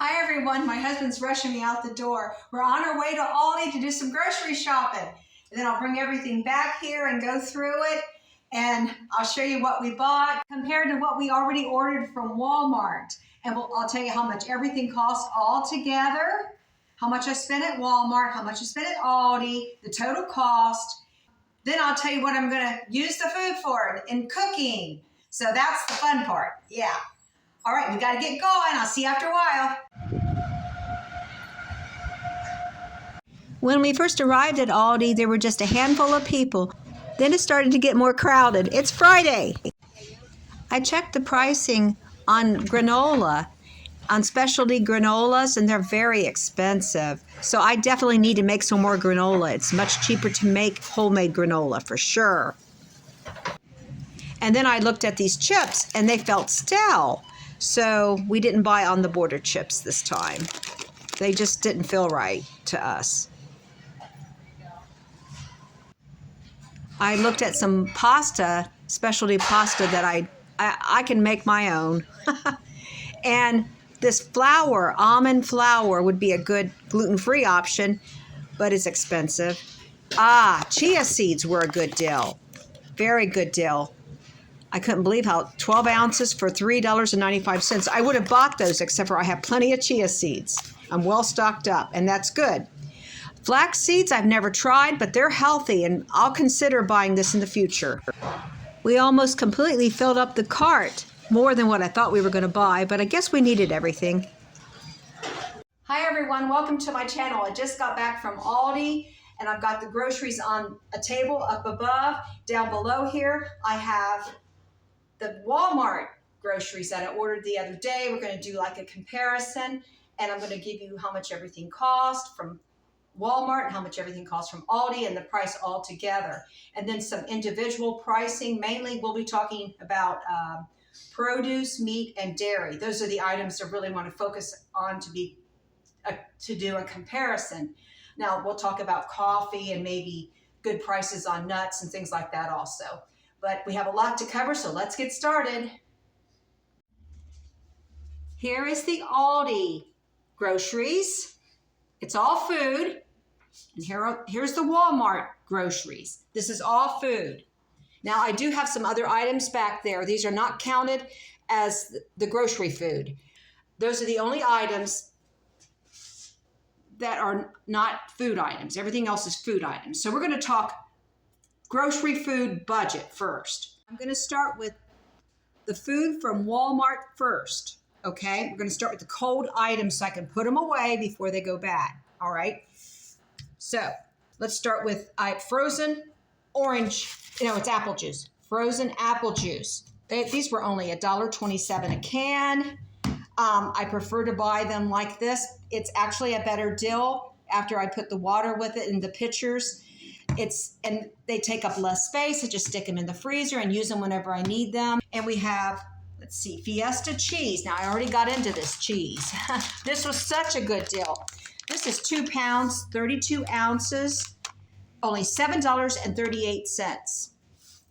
Hi everyone, my husband's rushing me out the door. We're on our way to ALDI to do some grocery shopping. And then I'll bring everything back here and go through it. And I'll show you what we bought compared to what we already ordered from Walmart. And I'll tell you how much everything costs all together, how much I spent at Walmart, how much I spent at ALDI, the total cost. Then I'll tell you what I'm gonna use the food for in cooking. So that's the fun part, yeah. All right, we gotta get going. I'll see you after a while. When we first arrived at ALDI, there were just a handful of people. Then it started to get more crowded. It's Friday. I checked the pricing on granola, on specialty granolas, and they're very expensive. So I definitely need to make some more granola. It's much cheaper to make homemade granola for sure. And then I looked at these chips and they felt stale. So we didn't buy On the Border chips this time. They just didn't feel right to us. I looked at some pasta, specialty pasta that I can make my own. And this flour, almond flour, would be a good gluten-free option, but it's expensive. Chia seeds were a good deal. Very good deal. I couldn't believe how 12 ounces for $3.95. I would have bought those, except for I have plenty of chia seeds. I'm well stocked up, and that's good. Flax seeds I've never tried, but they're healthy, and I'll consider buying this in the future. We almost completely filled up the cart, more than what I thought we were going to buy, but I guess we needed everything. Hi everyone, welcome to my channel. I just got back from ALDI, and I've got the groceries on a table up above. Down below here, I have the Walmart groceries that I ordered the other day. We're going to do like a comparison, and I'm going to give you how much everything cost from Walmart and how much everything costs from ALDI and the price all together. And then some individual pricing. Mainly we'll be talking about produce, meat, and dairy. Those are the items I really want to focus on to do a comparison. Now we'll talk about coffee and maybe good prices on nuts and things like that also. But we have a lot to cover, so let's get started. Here is the ALDI groceries. It's all food. And here's the Walmart groceries. This is all food. Now, I do have some other items back there. These are not counted as the grocery food. Those are the only items that are not food items. Everything else is food items. So we're going to talk grocery food budget first. I'm going to start with the food from Walmart first. Okay, we're going to start with the cold items so I can put them away before they go bad. All right. So let's start with frozen orange. It's apple juice. Frozen apple juice. These were only $1.27 a can. I prefer to buy them like this. It's actually a better deal after I put the water with it in the pitchers. And they take up less space. I just stick them in the freezer and use them whenever I need them. And we have, let's see, Fiesta cheese. Now, I already got into this cheese. This was such a good deal. This is 2 pounds, 32 ounces, only $7.38.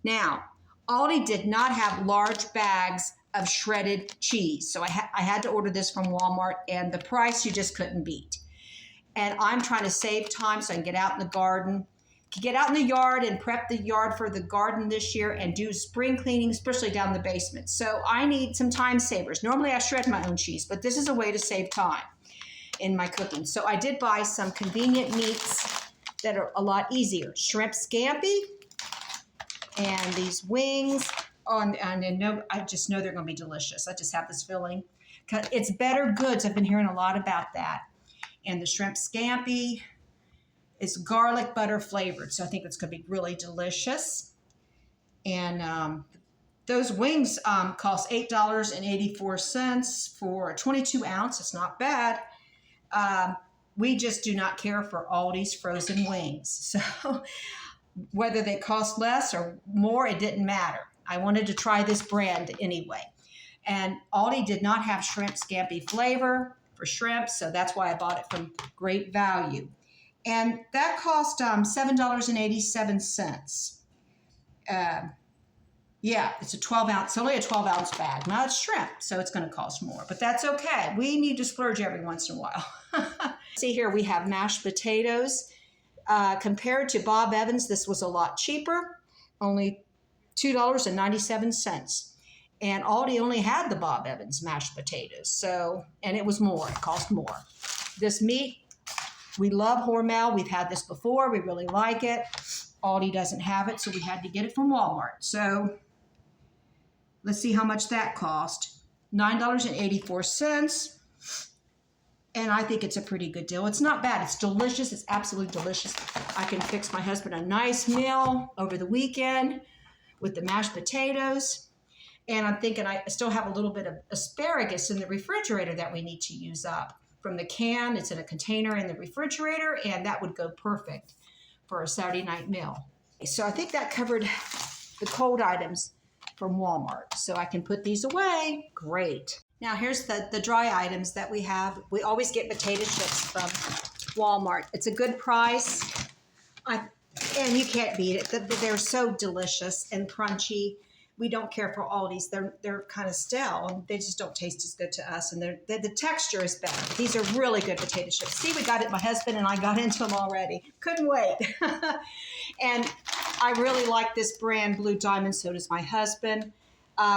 Now, ALDI did not have large bags of shredded cheese. So I had to order this from Walmart, and the price you just couldn't beat. And I'm trying to save time so I can get out in the garden. Get out in the yard and prep the yard for the garden this year and do spring cleaning, especially down the basement. So I need some time savers. Normally I shred my own cheese, but this is a way to save time in my cooking. So I did buy some convenient meats that are a lot easier. Shrimp scampi and these wings. I just know they're going to be delicious. I just have this feeling. It's Better Goods. I've been hearing a lot about that. And the shrimp scampi is garlic butter flavored, so I think it's going to be really delicious. And those wings cost $8.84 for a 22 ounce. It's not bad. We just do not care for ALDI's frozen wings. So whether they cost less or more, it didn't matter. I wanted to try this brand anyway. And ALDI did not have shrimp scampi flavor for shrimp, so that's why I bought it from Great Value. And that cost $7.87. Yeah, it's a 12 ounce, it's only a 12 ounce bag. Now it's shrimp, so it's going to cost more, but that's okay. We need to splurge every once in a while. See here, we have mashed potatoes. Compared to Bob Evans, this was a lot cheaper, only $2.97. And Aldi only had the Bob Evans mashed potatoes, so, and it was more, it cost more. This meat, we love Hormel. We've had this before. We really like it. Aldi doesn't have it, so we had to get it from Walmart. So let's see how much that cost. $9.84. And I think it's a pretty good deal. It's not bad. It's delicious. It's absolutely delicious. I can fix my husband a nice meal over the weekend with the mashed potatoes. And I'm thinking I still have a little bit of asparagus in the refrigerator that we need to use up. From the can, it's in a container in the refrigerator, and that would go perfect for a Saturday night meal. So I think that covered the cold items from Walmart. So I can put these away. Great. Now here's the dry items that we have. We always get potato chips from Walmart. It's a good price. And you can't beat it. They're so delicious and crunchy. We don't care for Aldi's. They're kind of stale. They just don't taste as good to us, and the texture is better. These are really good potato chips. See, we got it. My husband and I got into them already. Couldn't wait. And I really like this brand, Blue Diamond. So does my husband.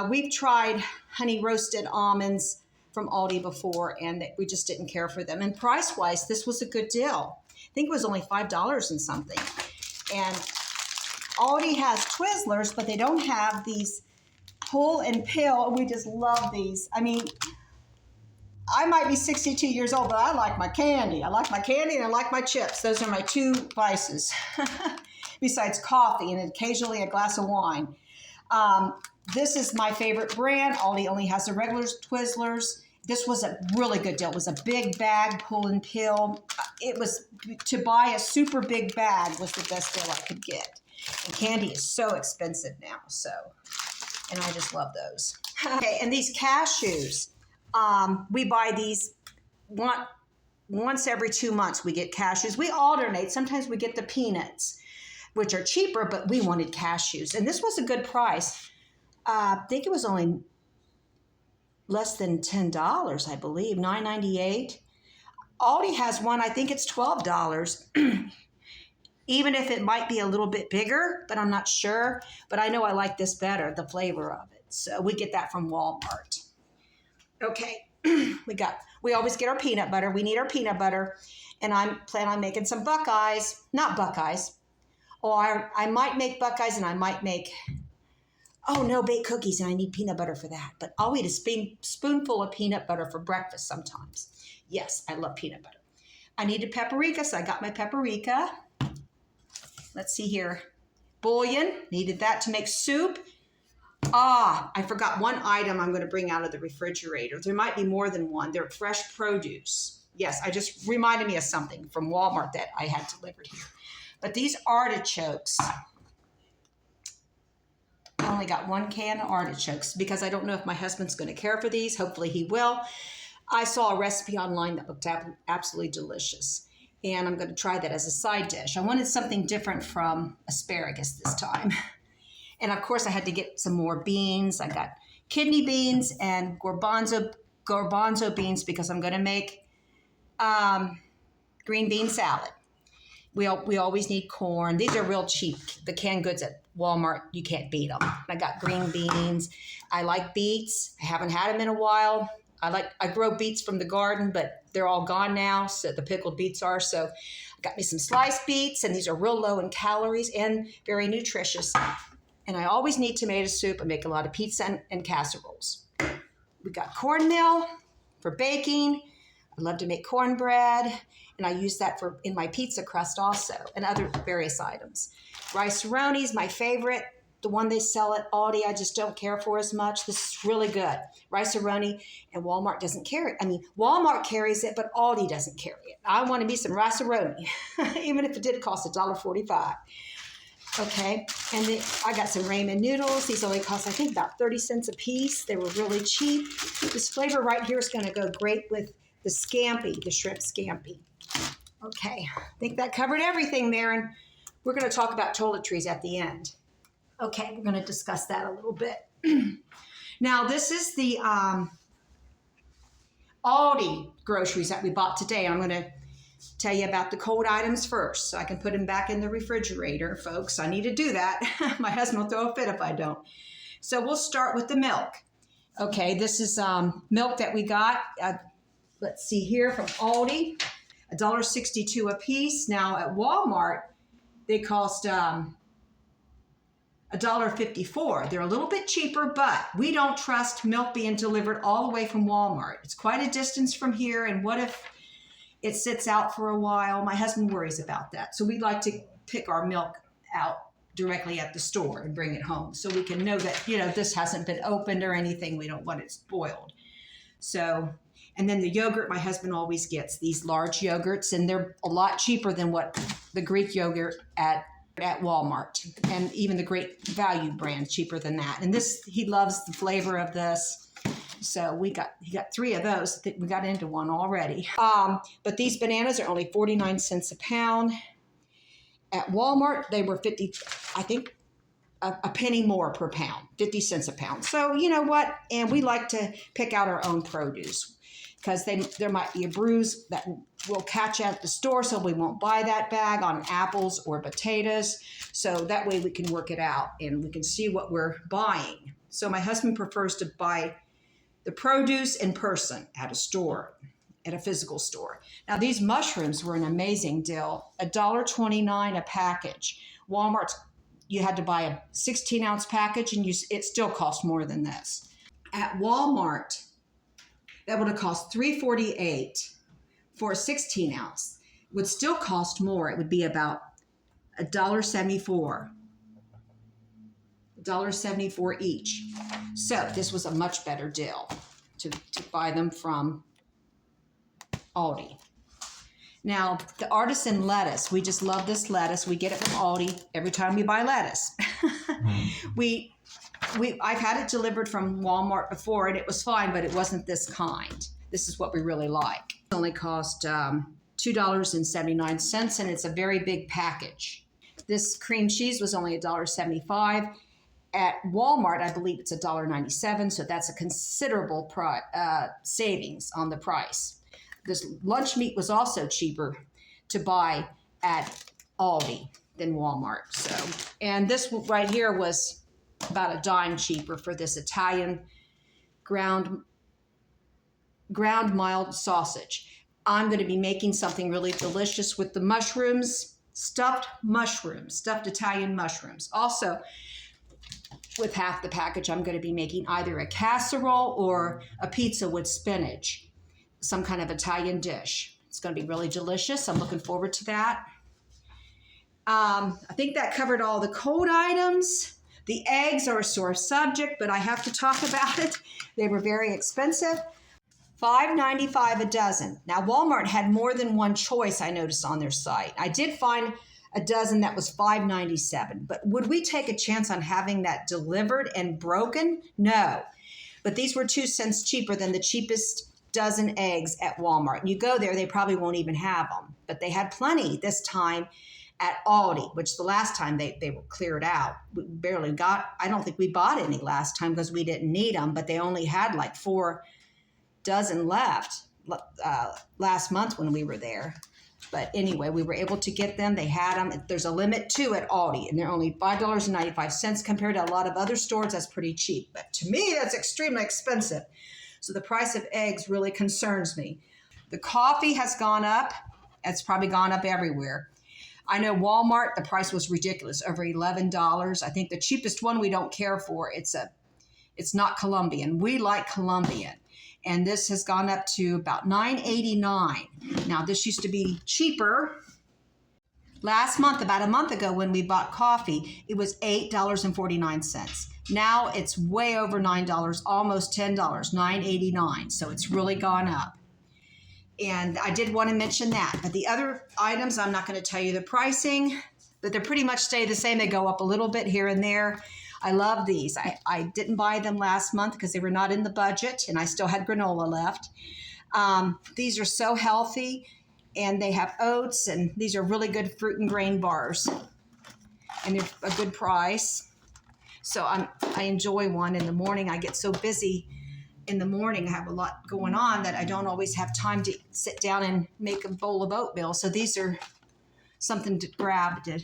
We've tried honey roasted almonds from Aldi before, and we just didn't care for them. And price-wise, this was a good deal. I think it was only $5 and something. And Aldi has Twizzlers, but they don't have these pull and peel, and we just love these. I mean, I might be 62 years old, but I like my candy. I like my candy and I like my chips. Those are my two vices, besides coffee and occasionally a glass of wine. This is my favorite brand. Aldi only has the regular Twizzlers. This was a really good deal. It was a big bag, pull and peel. It was, to buy a super big bag was the best deal I could get. And candy is so expensive now, so, and I just love those. Okay, and these cashews, we buy these once every 2 months. We get cashews. We alternate. Sometimes we get the peanuts, which are cheaper, but we wanted cashews. And this was a good price. I think it was only less than $10, I believe, $9.98. Aldi has one, I think it's $12. Even if it might be a little bit bigger, but I'm not sure. But I know I like this better, the flavor of it. So we get that from Walmart. Okay, we always get our peanut butter. We need our peanut butter. And I plan on making some Buckeyes. Not Buckeyes. Oh, I might make Buckeyes, and I might make, baked cookies, and I need peanut butter for that. But I'll eat a spoonful of peanut butter for breakfast sometimes. Yes, I love peanut butter. I needed paprika, so I got my paprika. Let's see here. Bouillon, needed that to make soup. I forgot one item I'm going to bring out of the refrigerator. There might be more than one. They're fresh produce. Yes, I just reminded me of something from Walmart that I had delivered here. But these artichokes, I only got one can of artichokes because I don't know if my husband's going to care for these. Hopefully he will. I saw a recipe online that looked absolutely delicious. And I'm going to try that as a side dish. I wanted something different from asparagus this time. And of course, I had to get some more beans. I got kidney beans and garbanzo beans because I'm going to make green bean salad. We always need corn. These are real cheap. The canned goods at Walmart, you can't beat them. I got green beans. I like beets. I haven't had them in a while. I grow beets from the garden, but they're all gone now, so the pickled beets are. So I got me some sliced beets, and these are real low in calories and very nutritious. And I always need tomato soup. I make a lot of pizza and casseroles. We got cornmeal for baking. I love to make cornbread, and I use that in my pizza crust also, and other various items. Rice-A-Roni is my favorite. The one they sell at Aldi, I just don't care for as much. This is really good. Rice-A-Roni, and Walmart doesn't carry it. I mean, Walmart carries it, but Aldi doesn't carry it. I want to be some Rice-A-Roni, even if it did cost $1.45. Okay, and I got some ramen noodles. These only cost, I think, about 30 cents a piece. They were really cheap. This flavor right here is going to go great with the scampi, the shrimp scampi. Okay, I think that covered everything there, and we're going to talk about toiletries at the end. Okay, we're going to discuss that a little bit. Now, this is the ALDI groceries that we bought today. I'm going to tell you about the cold items first so I can put them back in the refrigerator, folks. I need to do that. My husband will throw a fit if I don't. So we'll start with the milk. Okay, this is milk that we got, let's see here, from ALDI, $1.62 a piece. Now at Walmart, they cost $1.54. They're a little bit cheaper, but we don't trust milk being delivered all the way from Walmart. It's quite a distance from here, and what if it sits out for a while? My husband worries about that. So we like to pick our milk out directly at the store and bring it home so we can know that, you know, this hasn't been opened or anything. We don't want it spoiled. So, and then the yogurt, my husband always gets these large yogurts, and they're a lot cheaper than what the Greek yogurt at Walmart, and even the Great Value brand cheaper than that. And this, he loves the flavor of this. So he got 3 of those. I think we got into one already. But these bananas are only 49 cents a pound. At Walmart, they were 50, I think a penny more per pound, 50 cents a pound. So you know what? And we like to pick out our own produce because there might be a bruise that we'll catch at the store, so we won't buy that bag on apples or potatoes. So that way we can work it out and we can see what we're buying. So my husband prefers to buy the produce in person at a store, at a physical store. Now these mushrooms were an amazing deal, $1.29 a package. Walmart's, you had to buy a 16-ounce package, and it still cost more than this. At Walmart, that would have cost $3.48 for a 16-ounce. It would still cost more. It would be about $1.74. $1.74 each. So this was a much better deal to buy them from ALDI. Now, the artisan lettuce, we just love this lettuce. We get it from ALDI every time we buy lettuce. I've had it delivered from Walmart before, and it was fine, but it wasn't this kind. This is what we really like. It only cost $2.79, and it's a very big package. This cream cheese was only $1.75. At Walmart, I believe it's $1.97, so that's a considerable savings on the price. This lunch meat was also cheaper to buy at ALDI than Walmart. So, and this right here was about a dime cheaper for this Italian ground mild sausage. I'm going to be making something really delicious with the mushrooms, stuffed Italian mushrooms. Also, with half the package, I'm going to be making either a casserole or a pizza with spinach, some kind of Italian dish. It's going to be really delicious. I'm looking forward to that. I think that covered all the cold items. The eggs are a sore subject, but I have to talk about it. They were very expensive. $5.95 a dozen. Now, Walmart had more than one choice, I noticed on their site. I did find a dozen that was $5.97, but would we take a chance on having that delivered and broken? No. But these were 2 cents cheaper than the cheapest dozen eggs at Walmart. You go there, they probably won't even have them, but they had plenty this time at ALDI, which the last time they were cleared out. We barely got, I don't think we bought any last time because we didn't need them, but they only had like 4 dozen left last month when we were there. But anyway, we were able to get them. They had them. There's a limit too at ALDI, and they're only $5.95 compared to a lot of other stores. That's pretty cheap. But to me, that's extremely expensive. So the price of eggs really concerns me. The coffee has gone up. It's probably gone up everywhere. I know Walmart, the price was ridiculous, over $11. I think the cheapest one we don't care for. It's not Colombian. We like Colombian. And this has gone up to about $9.89. Now, this used to be cheaper. Last month, about a month ago when we bought coffee, it was $8.49. Now it's way over $9, almost $10, $9.89. So it's really gone up. And I did want to mention that. But the other items, I'm not going to tell you the pricing, but they pretty much stay the same. They go up a little bit here and there. I love these. I didn't buy them last month because they were not in the budget, and I still had granola left. These are so healthy, and they have oats, and these are really good fruit and grain bars. And they're a good price. So I enjoy one in the morning. I get so busy in the morning. I have a lot going on that I don't always have time to sit down and make a bowl of oatmeal. So these are something to grab to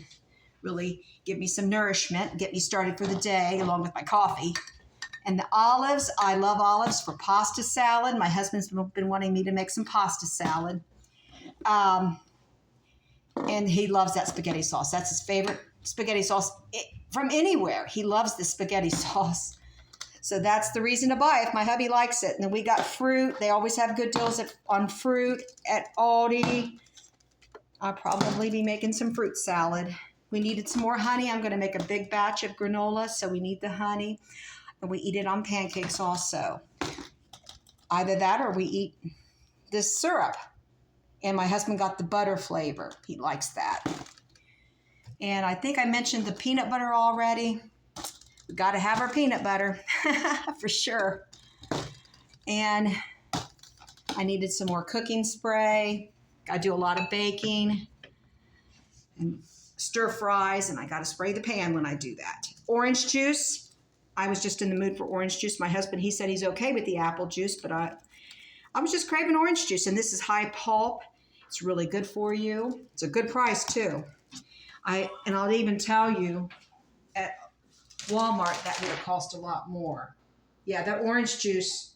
really give me some nourishment, get me started for the day along with my coffee. And the olives, I love olives for pasta salad. My husband's been wanting me to make some pasta salad. And he loves that spaghetti sauce. That's his favorite spaghetti sauce from anywhere. He loves the spaghetti sauce. So that's the reason to buy it if my hubby likes it. And then we got fruit. They always have good deals on fruit at ALDI. I'll probably be making some fruit salad. We needed some more honey. I'm going to make a big batch of granola, so we need the honey. And we eat it on pancakes also. Either that or we eat this syrup. And my husband got the butter flavor. He likes that. And I think I mentioned the peanut butter already. We got to have our peanut butter for sure. And I needed some more cooking spray. I do a lot of baking and stir fries, and I got to spray the pan when I do that. Orange juice. I was just in the mood for orange juice. My husband, he said he's okay with the apple juice, but I was just craving orange juice, and this is high pulp. It's really good for you. It's a good price too. And I'll even tell you, at Walmart that would have cost a lot more. Yeah, that orange juice,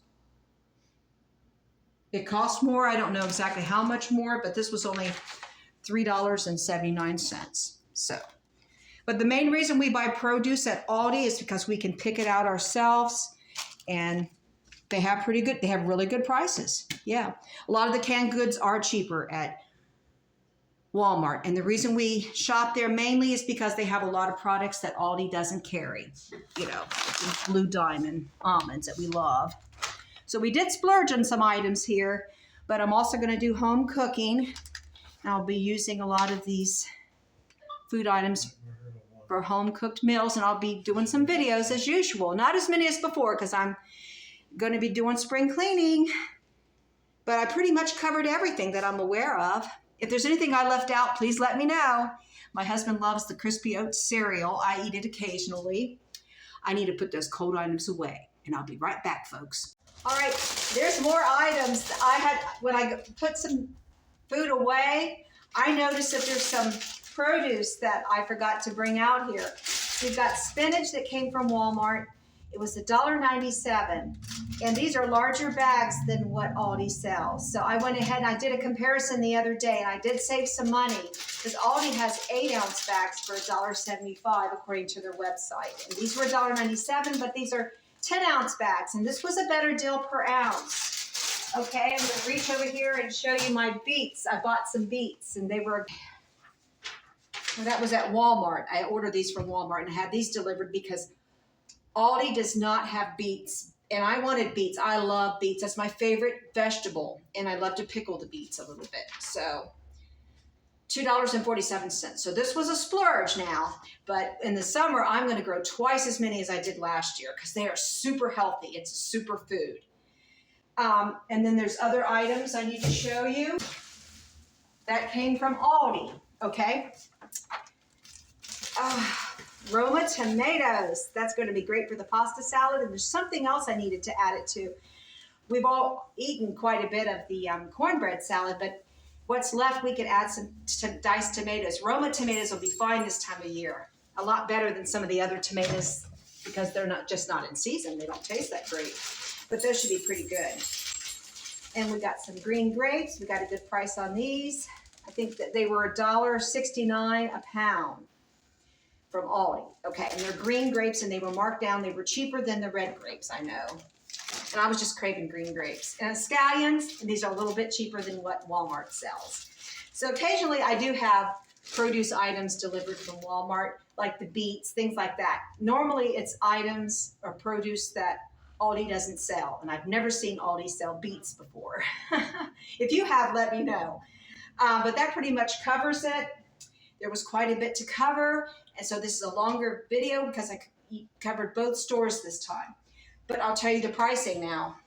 it cost more. I don't know exactly how much more, but this was only $3.79. So, but the main reason we buy produce at ALDI is because we can pick it out ourselves, and they have really good prices. Yeah. A lot of the canned goods are cheaper at Walmart. And the reason we shop there mainly is because they have a lot of products that ALDI doesn't carry. You know, Blue Diamond almonds that we love. So we did splurge on some items here, but I'm also going to do home cooking. I'll be using a lot of these food items for home cooked meals, and I'll be doing some videos as usual. Not as many as before because I'm going to be doing spring cleaning, but I pretty much covered everything that I'm aware of. If there's anything I left out, please let me know. My husband loves the crispy oats cereal. I eat it occasionally. I need to put those cold items away, and I'll be right back, folks. All right, there's more items that I had. When I put some food away, I noticed that there's some produce that I forgot to bring out here. We've got spinach that came from Walmart. It was $1.97, and these are larger bags than what ALDI sells. So I went ahead and I did a comparison the other day, and I did save some money because ALDI has 8-ounce bags for $1.75 according to their website. And these were $1.97, but these are 10-ounce bags, and this was a better deal per ounce. Okay, I'm going to reach over here and show you my beets. I bought some beets, and they were... Well, that was at Walmart. I ordered these from Walmart and I had these delivered because ALDI does not have beets, and I wanted beets. I love beets. That's my favorite vegetable, and I love to pickle the beets a little bit. So $2.47. So this was a splurge now, but in the summer, I'm going to grow twice as many as I did last year because they are super healthy. It's a super food. And then there's other items I need to show you that came from ALDI, okay? Roma tomatoes. That's going to be great for the pasta salad. And there's something else I needed to add it to. We've all eaten quite a bit of the cornbread salad, but what's left, we could add some diced tomatoes. Roma tomatoes will be fine this time of year. A lot better than some of the other tomatoes because they're not in season. They don't taste that great, but those should be pretty good. And we got some green grapes. We got a good price on these. I think that they were $1.69 a pound from ALDI. Okay, and they're green grapes, and they were marked down. They were cheaper than the red grapes, I know. And I was just craving green grapes. And scallions, and these are a little bit cheaper than what Walmart sells. So occasionally I do have produce items delivered from Walmart, like the beets, things like that. Normally it's items or produce that ALDI doesn't sell, and I've never seen ALDI sell beets before. If you have, let me know. But that pretty much covers it. There was quite a bit to cover, and so this is a longer video because I covered both stores this time. But I'll tell you the pricing now,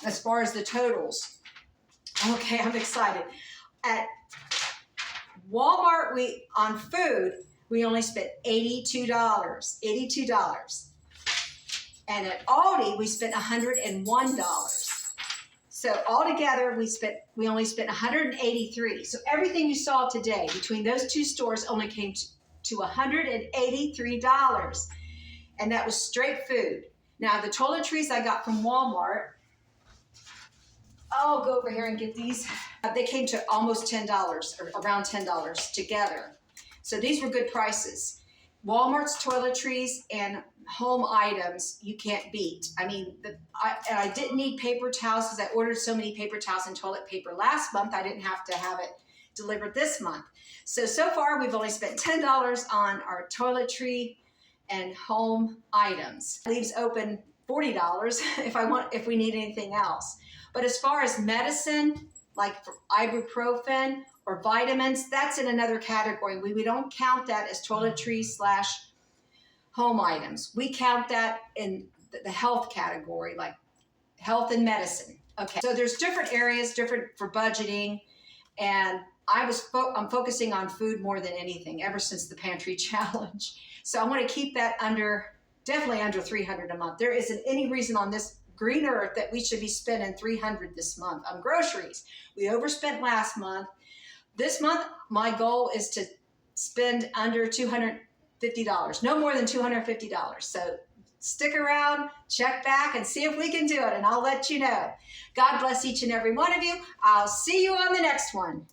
as far as the totals. Okay, I'm excited. At Walmart, on food, we only spent $82. And at Aldi, we spent $101. So altogether, we only spent $183. So everything you saw today between those two stores only came to $183. And that was straight food. Now, the toiletries I got from Walmart, I'll go over here and get these. They came to almost $10, or around $10 together. So these were good prices. Walmart's toiletries and home items you can't beat. I mean, I didn't need paper towels because I ordered so many paper towels and toilet paper last month. I didn't have to have it delivered this month. So far we've only spent $10 on our toiletry and home items. Leaves open $40 if we need anything else. But as far as medicine, like for ibuprofen or vitamins, that's in another category. We don't count that as toiletries/home items. We count that in the health category, like health and medicine. Okay, so there's different areas, different for budgeting, and I'm focusing on food more than anything ever since the pantry challenge. So I want to keep that definitely under $300 a month. There isn't any reason on this green earth that we should be spending $300 this month on groceries. We overspent last month. This month, my goal is to spend under $250, no more than $250. So stick around, check back, and see if we can do it, and I'll let you know. God bless each and every one of you. I'll see you on the next one.